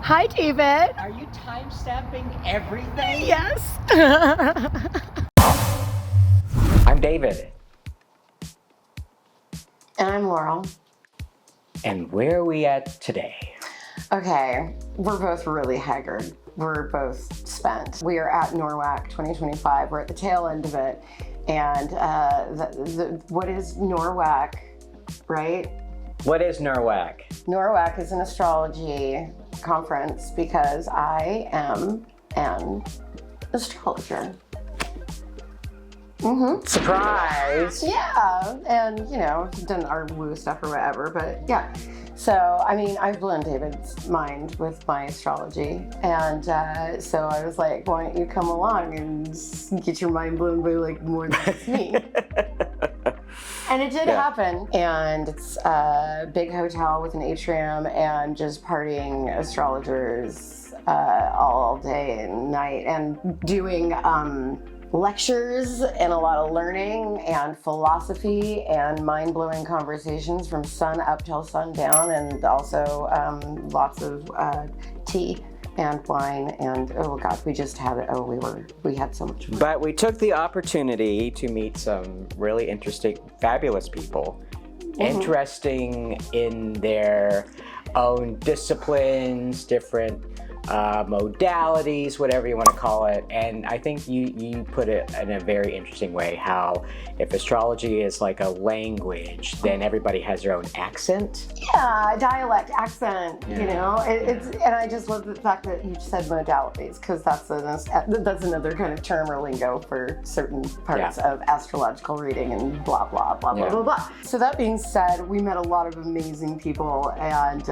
Hi, David. Are you time-stamping everything? Yes. I'm David. And I'm Laurel. And where are we at today? Okay, we're both really haggard. We're both spent. We are at NORWAC 2025. We're at the tail end of it. And what is NORWAC, right? What is NORWAC? NORWAC is an astrology conference because I am an astrologer. Mm-hmm. Surprise! Yeah, and done our woo stuff or whatever, but yeah. So, I mean, I've blown David's mind with my astrology, and so I was like, why don't you come along and get your mind blown by like more than just me? And it did happen, and it's a big hotel with an atrium and just partying astrologers all day and night and doing lectures and a lot of learning and philosophy and mind-blowing conversations from sun up till sundown, and also lots of tea and wine, and oh god, we just had it. We had so much fun. But we took the opportunity to meet some really interesting, fabulous people, interesting in their own disciplines, different modalities, whatever you want to call it. And I think you put it in a very interesting way, how if astrology is like a language, then everybody has their own accent. Yeah, dialect, accent, it's, and I just love the fact that you said modalities, because that's another kind of term or lingo for certain parts of astrological reading and blah, blah, blah, blah, blah, blah. So that being said, we met a lot of amazing people, and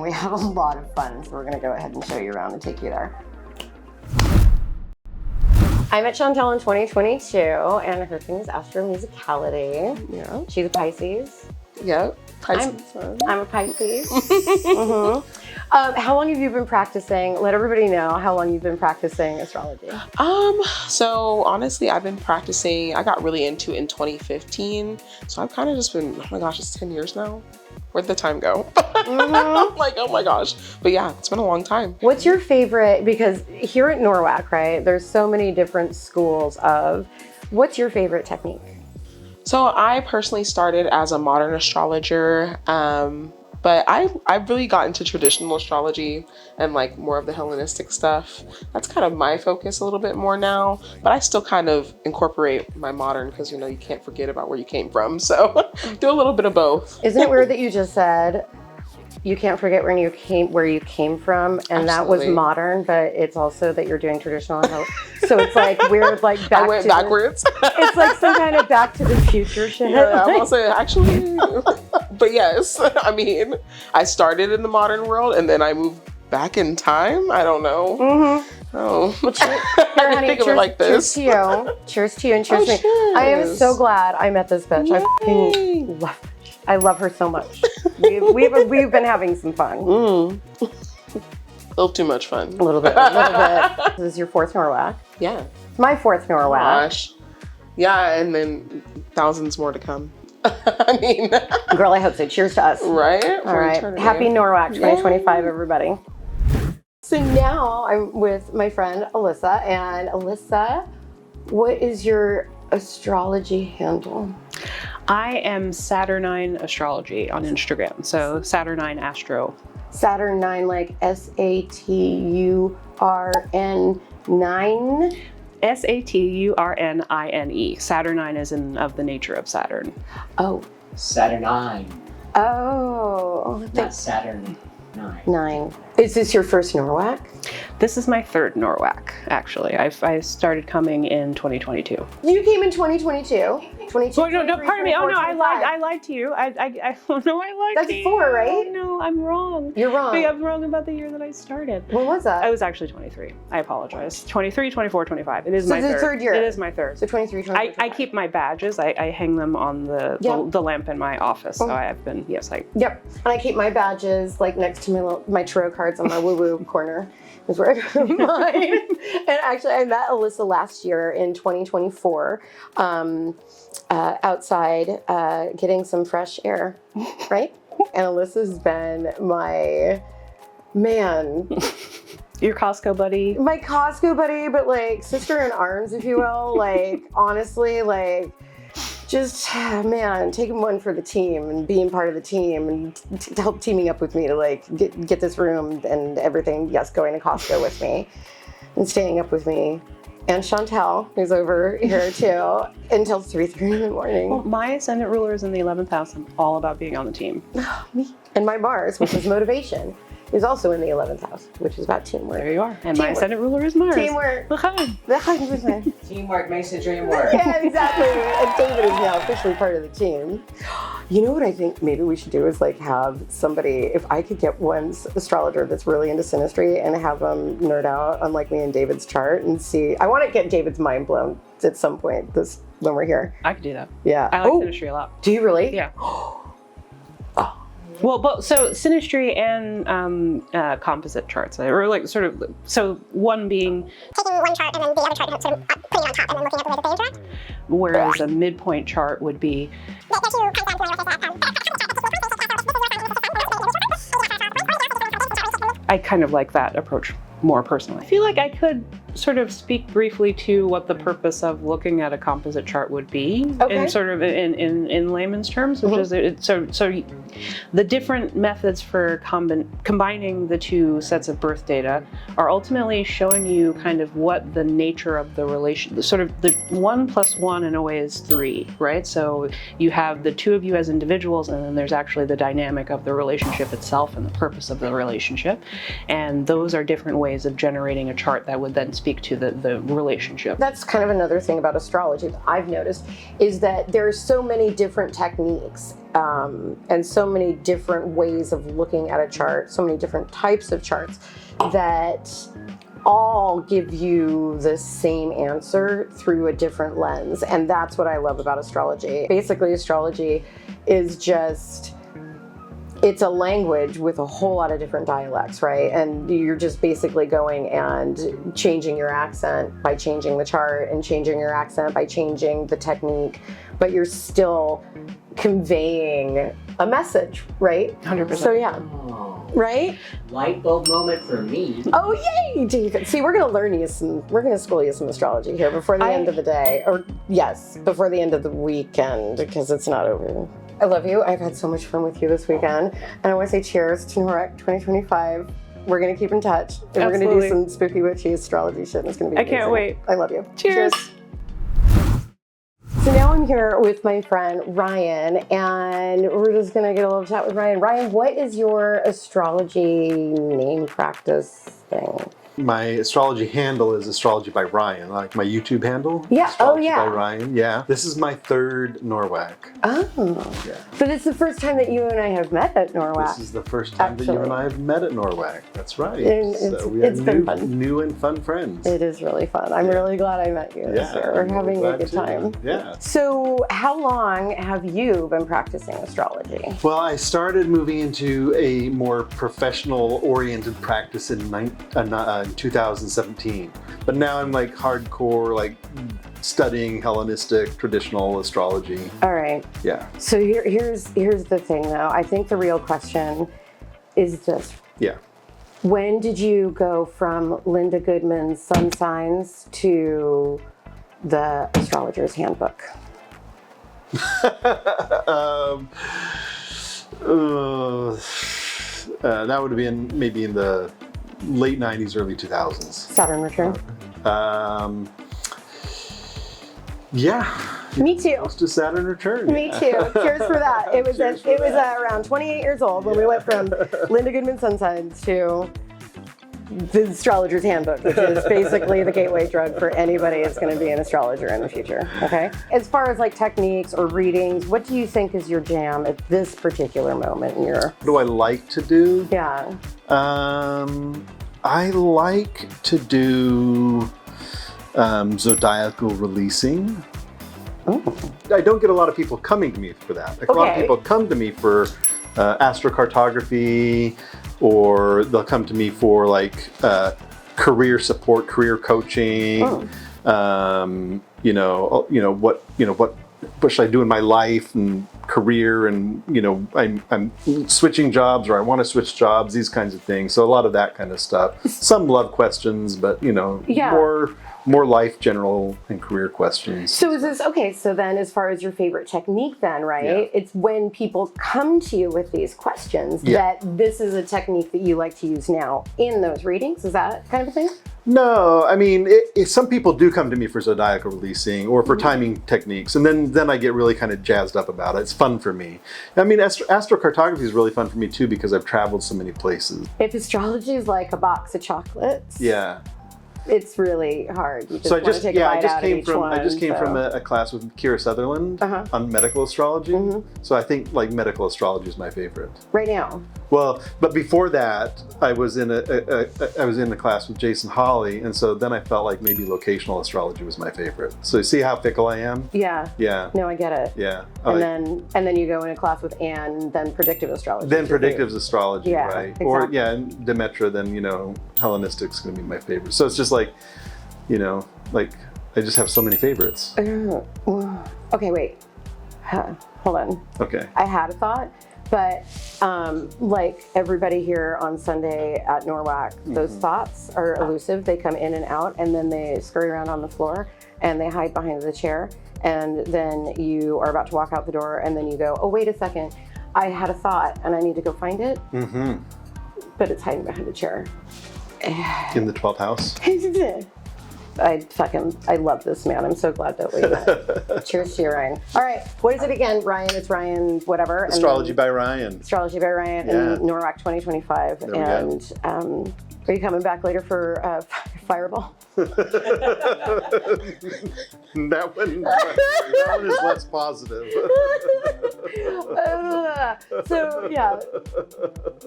we had a lot of fun. So we're going to go ahead and show you around and take you there. I met Shontel in 2022, and her thing is astromusicality. Yeah. She's a Pisces. Yep. I'm a Pisces. How long have you been practicing? Let everybody know how long you've been practicing astrology. So honestly, I've been practicing. I got really into it in 2015. So I've kind of just been, oh my gosh, it's 10 years now. Where'd the time go? I'm like, oh my gosh. But yeah, it's been a long time. What's your favorite, because here at NORWAC, right, there's so many different schools of, what's your favorite technique? So I personally started as a modern astrologer, but I've really got into traditional astrology and like more of the Hellenistic stuff. That's kind of my focus a little bit more now, but I still kind of incorporate my modern, because you can't forget about where you came from. So do a little bit of both. Isn't it weird that you just said you can't forget where you came from, and that was modern, but it's also that you're doing traditional and so it's like weird, like I went backwards. It's like some kind of Back to the Future shit. Yeah, I'm also actually, but yes, I mean, I started in the modern world and then I moved back in time. I don't know. Oh, well, here, honey, think of it like this. Cheers to you. Cheers to you and cheers to me. Cheers. I am so glad I met this bitch. I love her so much. We've been having some fun. A little too much fun. A little bit. This is your fourth NORWAC. Yeah. My fourth NORWAC. Gosh. Yeah, and then thousands more to come. I mean, girl, I hope so. Cheers to us. Right? All right. Eternity. Happy NORWAC 2025, everybody. So now I'm with my friend Alissa, and Alissa, what is your astrology handle? I am Saturnine Astrology on Instagram, so Saturnine Astro. Saturnine, like SATURN 9? SATURNINE. Saturnine is of the nature of Saturn. Oh. Saturnine. Oh. Not Saturn 9. Is this your first NORWAC? This is my third NORWAC, actually. I started coming in 2022. You came in 2022? 22, oh, no, pardon me. Oh, no, I lied to you. I lied That's to you. 4, right? Oh, no, I'm wrong. You're wrong. I'm wrong about the year that I started. When was that? I was actually 23. I apologize. 23, 24, 25. It is my third. third year. It is my third. So 23, 24, I keep my badges. I hang them on the lamp in my office. So I've been, Yep. And I keep my badges like next to my tarot cards on my woo-woo corner. Is where I put mine. And actually, I met Alissa last year in 2024 outside getting some fresh air, right? And Alyssa's been my man. Your Costco buddy. My Costco buddy, but like sister in arms, if you will. Like, honestly, like, just, man, taking one for the team and being part of the team and to help teaming up with me to like get this room and everything. Yes, going to Costco with me and staying up with me. And Shontel, who's over here too, until 3:30 in the morning. Well, my ascendant ruler is in the 11th house. I'm all about being on the team. Me. And my Mars, which is motivation, is also in the 11th house, which is about teamwork. There you are. And Teamwork. my ascendant ruler is Mars. Teamwork. L'chaim. Teamwork makes the dream work. Yeah, exactly. And David is now officially part of the team. You know what I think maybe we should do is like have somebody, if I could get one astrologer that's really into synastry and have them nerd out on like me and David's chart and see. I want to get David's mind blown at some point when we're here. I could do that. Yeah. I like synastry a lot. Do you really? Yeah. Well, but so synastry and composite charts, or like sort of, so one being taking one chart and then the other chart, sort of putting it on top and then looking at the way that they interact. whereas a midpoint chart would be The two kinds of familiar with I kind of like that approach more personally. I feel like I could sort of speak briefly to what the purpose of looking at a composite chart would be, Okay. in sort of in layman's terms, which is so the different methods for combining the two sets of birth data are ultimately showing you kind of what the nature of the relation, sort of the 1 + 1 in a way is 3, right? So you have the two of you as individuals, and then there's actually the dynamic of the relationship itself and the purpose of the relationship, and those are different ways of generating a chart that would then speak to the relationship. That's kind of another thing about astrology that I've noticed is that there are so many different techniques and so many different ways of looking at a chart, so many different types of charts that all give you the same answer through a different lens. And that's what I love about astrology. Basically, astrology is just, it's a language with a whole lot of different dialects, right? And you're just basically going and changing your accent by changing the chart and changing your accent by changing the technique, but you're still conveying a message, right? 100%. So yeah, right? Light bulb moment for me. Oh, yay, David. See, we're gonna we're gonna school you some astrology here before the end of the day, or yes, before the end of the weekend, because it's not over. I love you. I've had so much fun with you this weekend. And I want to say cheers to NORWAC 2025. We're going to keep in touch. And we're going to do Absolutely. some spooky witchy astrology shit. And it's going to be I can't amazing. wait. I love you. Cheers. So now I'm here with my friend Ryan, and we're just going to get a little chat with Ryan. Ryan, what is your astrology name practice thing? My astrology handle is Astrology by Ryan, like my YouTube handle. Yeah. Astrology Oh, yeah. by Ryan. Yeah. This is my third NORWAC. Oh. Yeah. But it's the first time that you and I have met at NORWAC. This is the first time that you and I have met at NORWAC. That's right. And So we it's are been fun. new and fun friends. It is really fun. I'm really glad I met you this year. We're I'm having a glad good too. time. Yeah. So how long have you been practicing astrology? Well, I started moving into a more professional-oriented practice in 2017. But now I'm like hardcore, like studying Hellenistic traditional astrology. All right. Yeah. So here's the thing, though. I think the real question is this. Yeah. When did you go from Linda Goodman's Sun Signs to the Astrologer's Handbook? That would have been maybe in the late 90s, early 2000s. Saturn return? Yeah. Me too. Close to Saturn return. Me too. Cheers for that. It was around 28 years old when we went from Linda Goodman Sun Signs to the Astrologer's Handbook, which is basically the gateway drug for anybody that's going to be an astrologer in the future. Okay. As far as like techniques or readings, what do you think is your jam at this particular moment in your? What do I like to do? Yeah. I like to do zodiacal releasing. Oh. I don't get a lot of people coming to me for that. Like, a lot of Okay. people come to me for astrocartography, or they'll come to me for like career support, career coaching. Oh. What should I do in my life, and career and, I'm switching jobs or I want to switch jobs, these kinds of things. So a lot of that kind of stuff. Some love questions, but, more life, general, and career questions. So is this, okay, so then as far as your favorite technique then, right? Yeah. It's when people come to you with these questions that this is a technique that you like to use now in those readings? Is that kind of a thing? No, I mean, some people do come to me for zodiacal releasing or for timing techniques, and then I get really kind of jazzed up about it. It's fun for me. I mean, astrocartography is really fun for me too because I've traveled so many places. If astrology is like a box of chocolates, Yeah. it's really hard. You just So want to take a bite out of each one. I just came from a class with Kira Sutherland on medical astrology. So I think like medical astrology is my favorite. Right now. Well, but before that, I was in a class with Jason Hawley, and so then I felt like maybe locational astrology was my favorite. So you see how fickle I am? Yeah. Yeah. No, I get it. Yeah. And then you go in a class with Anne, then predictive astrology. Then predictive astrology, Yeah, right? exactly. Or and Demetra, then Hellenistic's going to be my favorite. So it's just like, like I just have so many favorites. Okay, wait. Hold on. Okay. I had a thought, but like everybody here on Sunday at NORWAC, those thoughts are elusive. They come in and out, and then they scurry around on the floor, and they hide behind the chair. And then you are about to walk out the door, and then you go, oh, wait a second. I had a thought, and I need to go find it. But it's hiding behind the chair. In the 12th house. I love this man. I'm so glad that we met. Cheers to you, Ryan. All right, what is it again, Ryan? It's Ryan, whatever. Astrology by Ryan. Astrology by Ryan and NORWAC 2025. And are you coming back later for Fireball? That one is less positive. So yeah,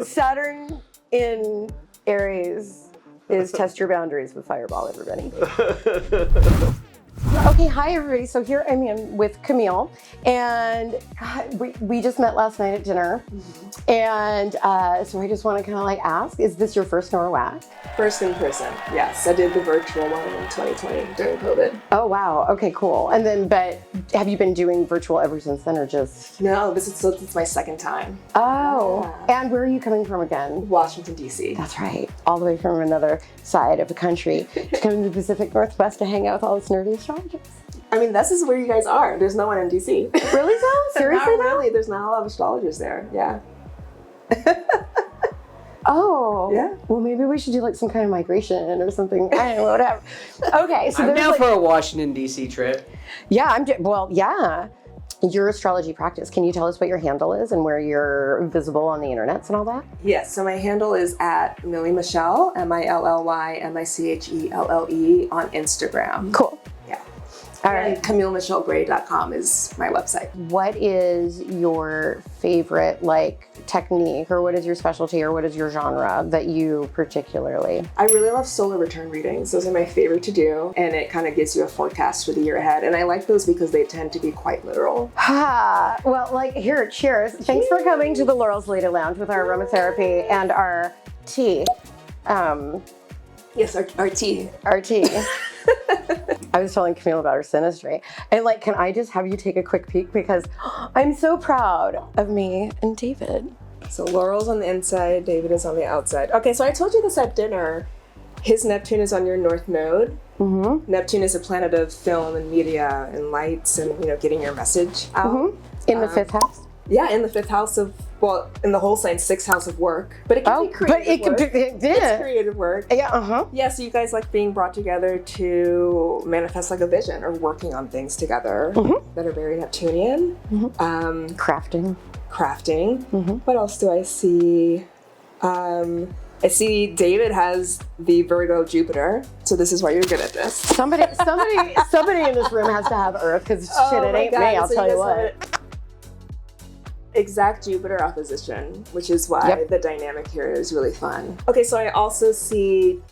Saturn in Aries is test your boundaries with Fireball, everybody. Okay, hi everybody. So here I am with Camille, and God, we just met last night at dinner, and so I just want to kind of like ask, is this your first NORWAC? First in person, yes. I did the virtual one in 2020 during COVID. Oh wow, okay, cool. And then, but have you been doing virtual ever since then, or just? No, this is my second time. Oh, and where are you coming from again? Washington, D.C. That's right, all the way from another side of the country to come to the Pacific Northwest to hang out with all this nerdy astrologers. I mean, this is where you guys are. There's no one in D.C. Really though? Seriously? Not really. There's not a lot of astrologers there. Yeah. Oh. Yeah. Well, maybe we should do like some kind of migration or something. I don't know, whatever. Okay, so I'm there's down like, for a Washington, D.C. trip. yeah, yeah. Your astrology practice. Can you tell us what your handle is and where you're visible on the internets and all that? Yes. So my handle is at Millie Michelle, MILLYMICHELLE on Instagram. Cool. Yeah. All right. And CamilleMichelleGray.com is my website. What is your favorite like technique, or what is your specialty, or what is your genre that you particularly? I really love solar return readings. Those are my favorite to do, and it kind of gives you a forecast for the year ahead. And I like those because they tend to be quite literal. Well, like here, cheers. Thanks for coming to the Laurel's Lady Lounge with our aromatherapy and our tea. Yes, our tea. Our tea. I was telling Camille about her synastry. And like, can I just have you take a quick peek? Because I'm so proud of me and David. So Laurel's on the inside, David is on the outside. Okay, so I told you this at dinner. His Neptune is on your North Node. Neptune is a planet of film and media and lights and, getting your message out. In the fifth house? Yeah, in the fifth house of, in the whole sign, sixth house of work. But it can be creative work. It's creative work. Yeah, Yeah, so you guys like being brought together to manifest like a vision or working on things together that are very Neptunian. Crafting. What else do I see? I see David has the Virgo Jupiter, so this is why you're good at this. Somebody in this room has to have Earth, because shit, it ain't me, I'll tell you what. Exact Jupiter opposition, which is why the dynamic here is really fun. Okay, so I also see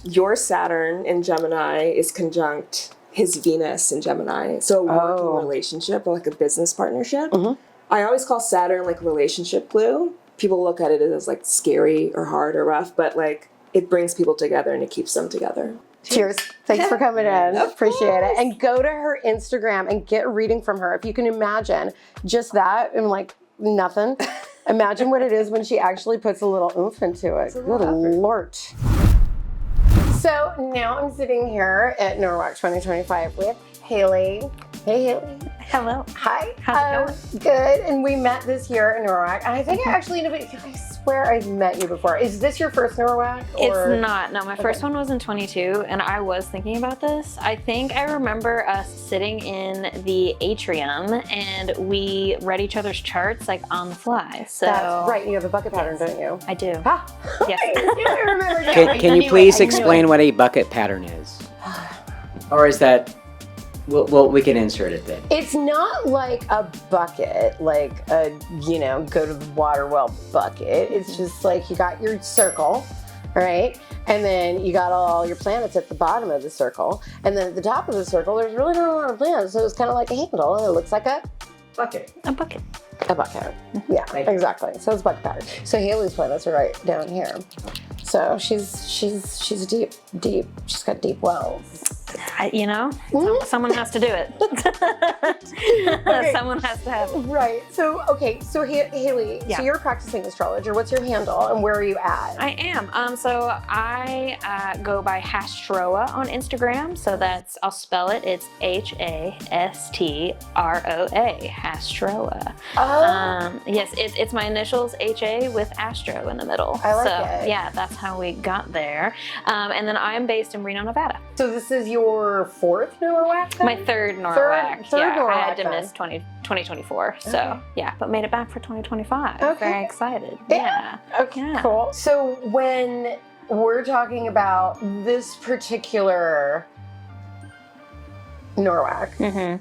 your Saturn in Gemini is conjunct his Venus in Gemini. So a working relationship or like a business partnership. I always call Saturn like relationship glue. People look at it as like scary or hard or rough, but like it brings people together and it keeps them together. Cheers. Thanks for coming in. Appreciate it. And go to her Instagram and get a reading from her. If you can imagine just that and like nothing, imagine what it is when she actually puts a little oomph into it. Good Lord. So now I'm sitting here at NORWAC 2025 with Hailey. Hey, Hailey. Hello. Hi. How's it going? Good. And we met this year at NORWAC. And I think I actually know, I swear I've met you before. Is this your first NORWAC? Or? It's not. No, my first one was in 22, and I was thinking about this. I think I remember us sitting in the atrium, and we read each other's charts like on the fly. So That's right. You have a bucket pattern, don't you? I do. Ah. Yes. I remember that. Can you please explain what a bucket pattern is? Or is that, well, we can insert it then. It's not like a bucket, like a, go to the water well bucket. It's just like you got your circle, right? And then you got all your planets at the bottom of the circle. And then at the top of the circle, there's really not a lot of planets. So it's kind of like a handle, and it looks like a Bucket. A bucket. A bucket. Yeah, exactly. So it's bucket pattern. So Hailey's planets are right down here. So she's deep. She's got deep wells. Someone has to do it. Okay. Someone has to have it. Right. So Hailey. Yeah. So you're a practicing astrologer. What's your handle, and where are you at? I am. So I go by Hastroa on Instagram. So I'll spell it. It's Hastroa. Hastroa. Oh. Yes, it's my initials, HA with Astro in the middle. I like so, it. Yeah, that's how we got there. And then I'm based in Reno, Nevada. So this is your fourth NORWAC then? My third NORWAC. Third yeah, NORWAC I had to then. miss 2024. So Okay. yeah, but made it back for 2025. Okay. Very excited. Yeah. Okay, Yeah. cool. So when we're talking about this particular NORWAC,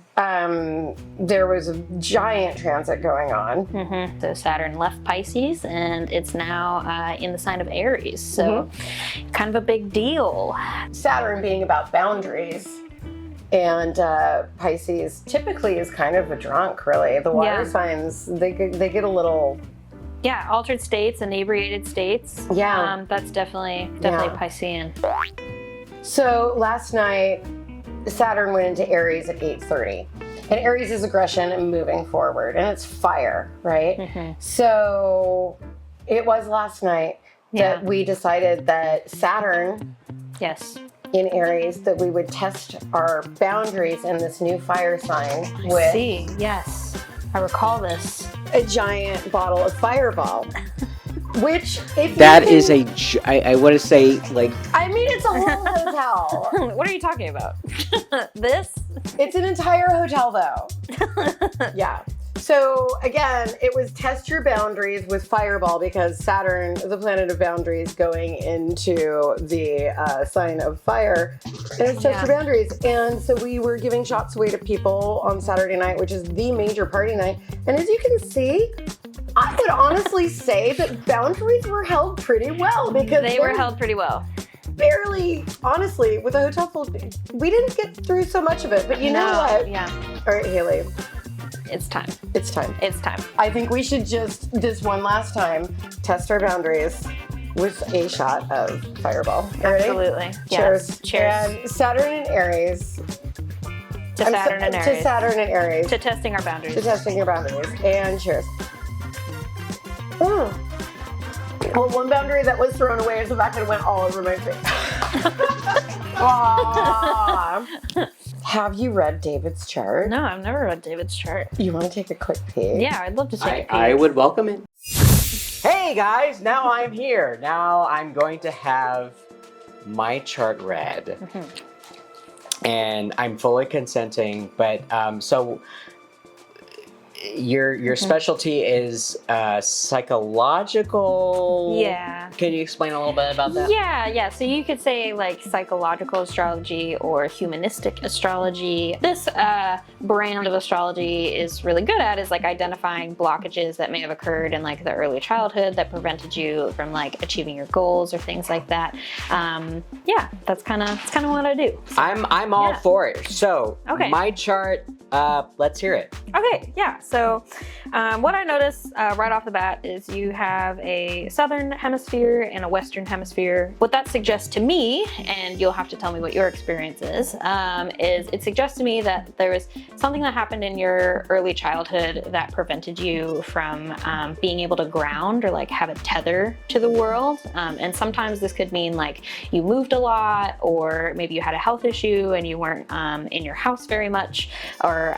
there was a giant transit going on. So Saturn left Pisces, and it's now in the sign of Aries. So kind of a big deal. Saturn being about boundaries, and Pisces typically is kind of a drunk, really. The water signs, they get a little... Yeah, altered states, inebriated states. Yeah. That's definitely Piscean. So last night, Saturn went into Aries at 8:30. And Aries is aggression and moving forward, and it's fire, right? So it was last night that we decided that Saturn Yes. in Aries, that we would test our boundaries in this new fire sign with See, yes. I recall this. a giant bottle of Fireball. Which, if That you is can, I want to say, like, I mean, it's a whole hotel. What are you talking about? This? It's an entire hotel, though. Yeah. So again, it was test your boundaries with Fireball, because Saturn, the planet of boundaries, going into the sign of fire, and it's test your boundaries. And so we were giving shots away to people on Saturday night, which is the major party night. And as you can see, I would honestly say that boundaries were held pretty well, because They were held pretty well. barely, honestly, with a hotel full, we didn't get through so much of it. But you know what? Yeah. All right, Hailey, It's time. it's time. It's time. I think we should just, this one last time, test our boundaries with a shot of Fireball. You ready? Absolutely. Cheers. Yes. Cheers. And Saturn and Aries. To Saturn and Aries. To Saturn and Aries. To testing our boundaries. To testing your boundaries. And cheers. Well, one boundary that was thrown away is the fact that it went all over my face. Aw. Have you read David's chart? No, I've never read David's chart. You want to take a quick peek? Yeah, I'd love to take a peek. I would welcome it. Hey guys, now I'm here. Now I'm going to have my chart read. And I'm fully consenting, but so your specialty is psychological. Yeah. Can you explain a little bit about that? Yeah. So you could say like psychological astrology or humanistic astrology. This brand of astrology is really good at is like identifying blockages that may have occurred in like the early childhood that prevented you from like achieving your goals or things like that. Yeah, that's kind of what I do. I'm all for it. So Okay. my chart, let's hear it. Okay, yeah. So So what I noticed right off the bat is you have a southern hemisphere and a western hemisphere. What that suggests to me, and you'll have to tell me what your experience is it suggests to me that there was something that happened in your early childhood that prevented you from being able to ground or like have a tether to the world. And sometimes this could mean like you moved a lot, or maybe you had a health issue and you weren't in your house very much, or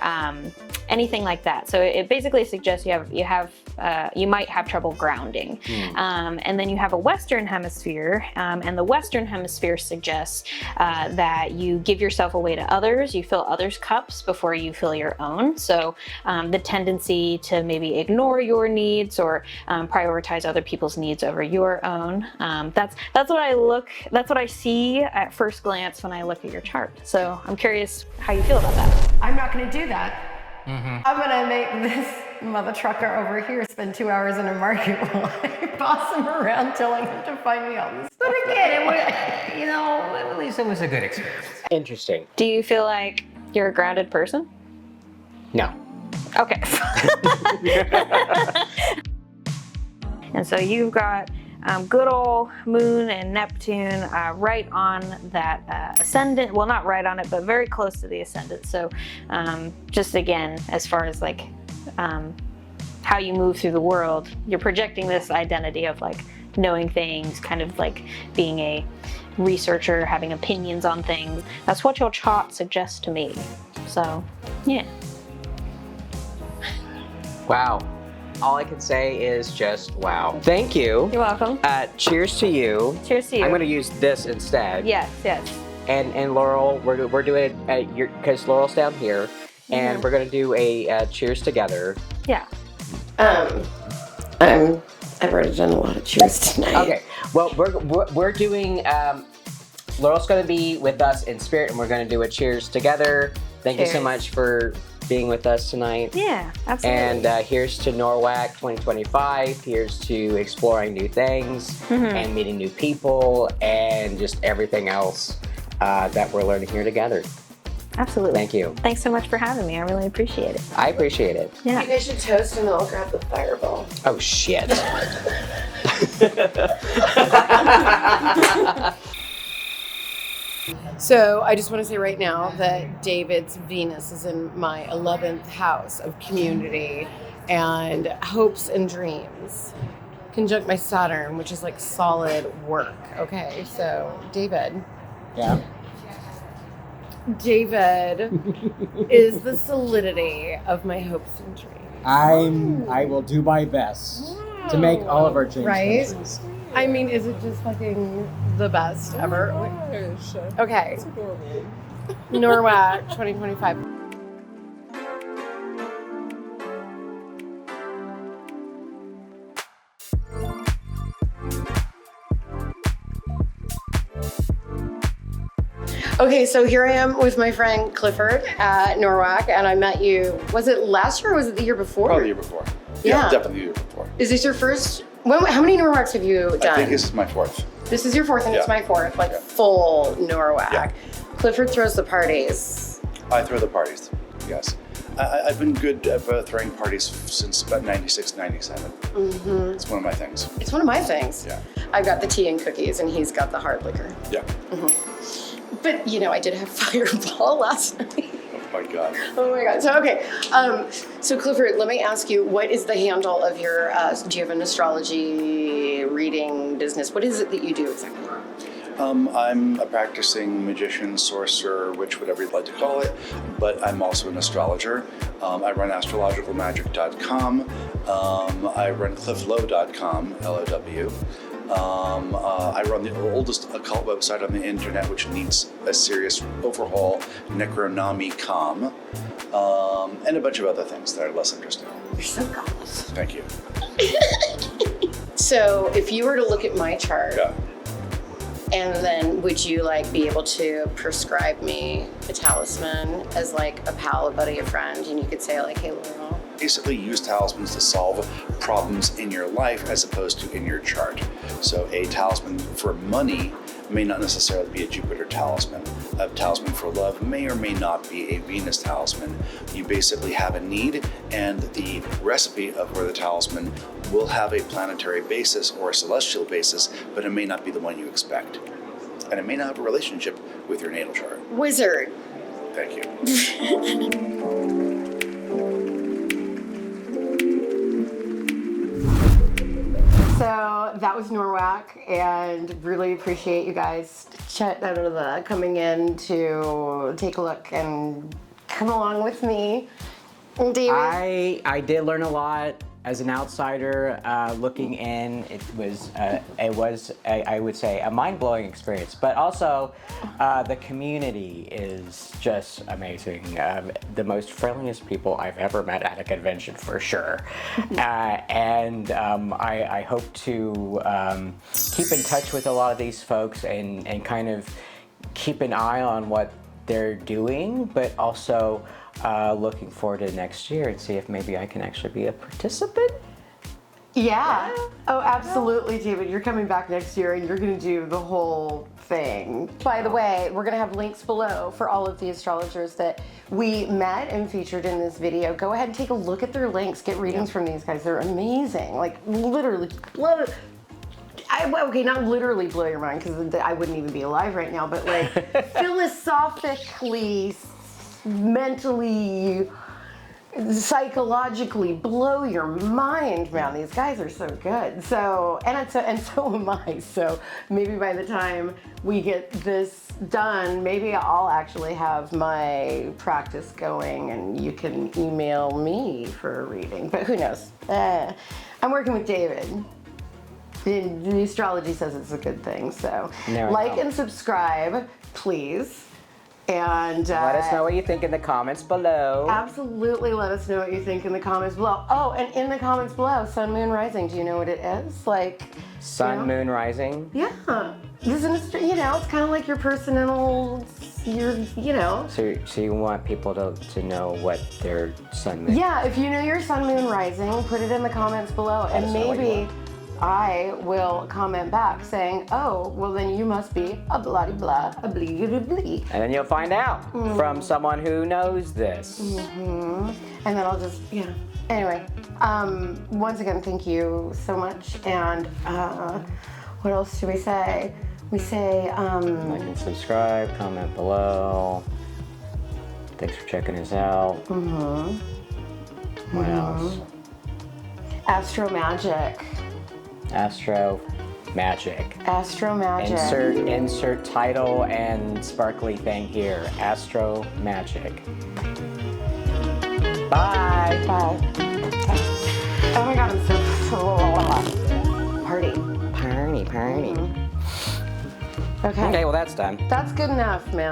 anything like that. So it basically suggests you might have trouble grounding. And then you have a Western hemisphere, and the Western hemisphere suggests that you give yourself away to others, you fill others' cups before you fill your own. So the tendency to maybe ignore your needs or prioritize other people's needs over your own. That's what I see at first glance when I look at your chart. So I'm curious how you feel about that. I'm not going to do that. I'm going to make this mother trucker over here spend 2 hours in a market while I boss him around telling him to find me all this. But again, at least it was a good experience. Interesting. Do you feel like you're a grounded person? No. Okay. And so you've got good old Moon and Neptune right on that ascendant. Well, not right on it, but very close to the ascendant. So just again, as far as like how you move through the world, you're projecting this identity of like knowing things, kind of like being a researcher, having opinions on things. That's what your chart suggests to me. So, yeah. Wow. All I can say is just wow. Thank you. You're welcome. Cheers to you. Cheers to you. I'm going to use this instead. Yes. And Laurel, we're doing it because Laurel's down here, and we're going to do a cheers together. Yeah. I've already done a lot of cheers tonight. Okay. Well, we're doing. Laurel's going to be with us in spirit, and we're going to do a cheers together. Thank you so much for being with us tonight. Yeah, absolutely. And here's to NORWAC 2025. Here's to exploring new things and meeting new people and just everything else that we're learning here together. Absolutely. Thank you. Thanks so much for having me. I really appreciate it. I appreciate it. Yeah. You guys should toast and I'll grab the fireball. Oh, shit. So I just want to say right now that David's Venus is in my 11th house of community and hopes and dreams. Conjunct my Saturn, which is like solid work. Okay, so David. Yeah. David is the solidity of my hopes and dreams. I will do my best to make all of our dreams Right? come true. I mean, is it just fucking the best ever? Okay. NORWAC 2025. Okay, so here I am with my friend Clifford at NORWAC, and I met you, was it last year or was it the year before? Probably the year before. Yeah. Definitely the year before. Is this your first? How many NORWACs have you done? I think this is my fourth. This is your fourth, and it's Yeah. my fourth, like full NORWAC. Yeah. Clifford throws the parties. I throw the parties, yes. I've been good at throwing parties since about 96, 97. It's one of my things. It's one of my things. Yeah. I've got the tea and cookies, and he's got the hard liquor. Yeah. But, I did have Fireball last night. Oh my God. Oh my God. So, okay. So Clifford, let me ask you, what is the handle of your, do you have an astrology reading business? What is it that you do exactly? I'm a practicing magician, sorcerer, witch, whatever you'd like to call it, but I'm also an astrologer. I run astrologicalmagic.com. I run clifflow.com, L-O-W. I run the oldest occult website on the internet, which needs a serious overhaul, Necronomicon, and a bunch of other things that are less interesting. You're so godless. Thank you. So if you were to look at my chart, Yeah. and then would you be able to prescribe me a talisman as a pal, a buddy, a friend, and you could say hey Laurel? Basically use talismans to solve problems in your life as opposed to in your chart. So a talisman for money may not necessarily be a Jupiter talisman. A talisman for love may or may not be a Venus talisman. You basically have a need, and the recipe of where the talisman will have a planetary basis or a celestial basis, but it may not be the one you expect. And it may not have a relationship with your natal chart. Wizard. Thank you. So that was NORWAC, and really appreciate you guys coming in to take a look and come along with me. David? I did learn a lot as an outsider looking in. It was I would say a mind-blowing experience, but also the community is just amazing. The most friendliest people I've ever met at a convention for sure. And I hope to keep in touch with a lot of these folks and kind of keep an eye on what they're doing, but also looking forward to next year and see if maybe I can actually be a participant. Yeah. Oh, absolutely, David. You're coming back next year and you're going to do the whole thing. By the way, we're going to have links below for all of the astrologers that we met and featured in this video. Go ahead and take a look at their links. Get readings from these guys. They're amazing. Like, literally, okay, not literally blow your mind, because I wouldn't even be alive right now, but like philosophically, mentally, psychologically blow your mind, man. These guys are so good. So, and so am I. So maybe by the time we get this done, maybe I'll actually have my practice going and you can email me for a reading, but who knows? I'm working with David. The astrology says it's a good thing, so like and subscribe, please. And let us know what you think in the comments below. Absolutely, let us know what you think in the comments below. Oh, and in the comments below, Sun, Moon, Rising. Do you know what it is? Like Sun, Moon, Rising. Yeah, isn't it? It's kind of like your personal. So you want people to know what their Sun, Moon. Yeah, if you know your Sun, Moon, Rising, put it in the comments below, and maybe I will comment back saying, oh, well then you must be a blah-de-blah, a blee-de-blee. And then you'll find out from someone who knows this. And then I'll just, Anyway, once again, thank you so much. And what else do we say? We say, like and subscribe, comment below. Thanks for checking us out. What else? Astro Magic. Astro Magic. Astro Magic. Insert title and sparkly thing here. Astro Magic. Bye. Bye. Oh my God, I'm so party. Okay, well that's done. That's good enough, man.